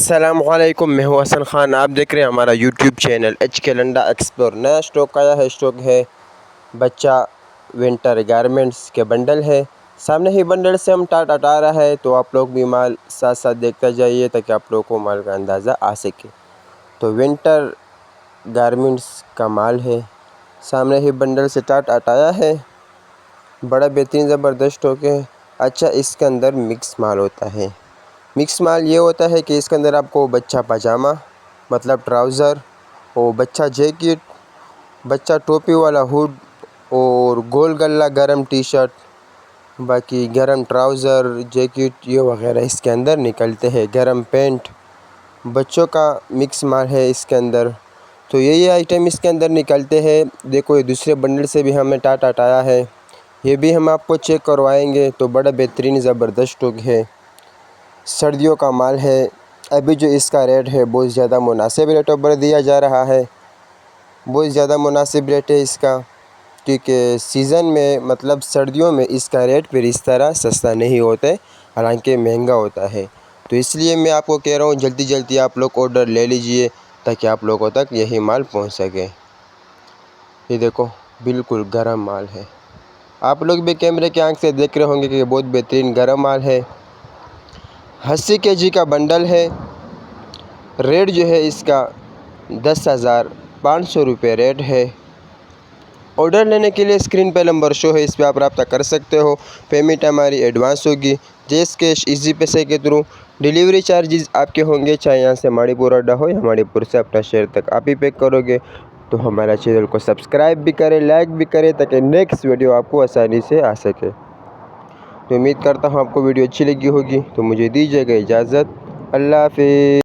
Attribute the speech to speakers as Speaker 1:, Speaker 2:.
Speaker 1: अस्सलामुअलैकुम, मैं हूं हसन ख़ान। आप देख रहे हैं हमारा यूट्यूब चैनल HK लंडा एक्सप्लोर। नया स्टॉक आया है। स्टॉक है बच्चा विंटर गारमेंट्स के बंडल है। सामने ही बंडल से हम टाट हटा रहा है, तो आप लोग भी माल साथ साथ देखते जाइए ताकि आप लोगों को माल का अंदाज़ा आ सके। तो विंटर गारमेंट्स का माल है। सामने ही बंडल से टाट हटाया है। बड़ा बेहतरीन ज़बरदस्त स्टॉक है। अच्छा, इसके अंदर मिक्स माल होता है। मिक्स माल ये होता है कि इसके अंदर आपको बच्चा पजामा मतलब ट्राउज़र और बच्चा जैकेट, बच्चा टोपी वाला हुड और गोल गला गरम टी शर्ट, बाकी गरम ट्राउज़र जैकेट ये वगैरह इसके अंदर निकलते हैं। गरम पैंट बच्चों का मिक्स माल है इसके अंदर। तो ये आइटम इसके अंदर निकलते हैं। देखो, ये दूसरे बंडल से भी हमने टाट हटाया है, ये भी हम आपको चेक करवाएंगे। तो बड़ा बेहतरीन ज़बरदस्त स्टॉक है। सर्दियों का माल है। अभी जो इसका रेट है बहुत ज़्यादा मुनासिब रेटों पर दिया जा रहा है। बहुत ज़्यादा मुनासिब रेट है इसका, क्योंकि सीज़न में मतलब सर्दियों में इसका रेट फिर इस तरह सस्ता नहीं होता है, हालांकि महंगा होता है। तो इसलिए मैं आपको कह रहा हूँ जल्दी जल्दी आप लोग ऑर्डर ले लीजिए ताकि आप लोगों तक यही माल पहुँच सके। ये देखो, बिल्कुल गर्म माल है। आप लोग भी कैमरे की आंख से देख रहे होंगे कि बहुत बेहतरीन गर्म माल है। 80 kg का बंडल है। रेट जो है इसका 10,500 रुपये रेट है। ऑर्डर लेने के लिए स्क्रीन पे नंबर शो है, इस पर आप रब्ता कर सकते हो। पेमेंट हमारी एडवांस होगी, जैस कैश इजी पैसे के थ्रू। डिलीवरी चार्जेस आपके होंगे, चाहे यहाँ से माड़ीपुर अड्डा हो या माड़ीपुर से अपना शहर तक आप ही पे करोगे। तो हमारा चैनल को सब्सक्राइब भी करें, लाइक भी करें ताकि नेक्स्ट वीडियो आपको आसानी से आ सके। तो उम्मीद करता हूँ आपको वीडियो अच्छी लगी होगी। तो मुझे दीजिएगा इजाज़त। अल्लाह हाफिज़।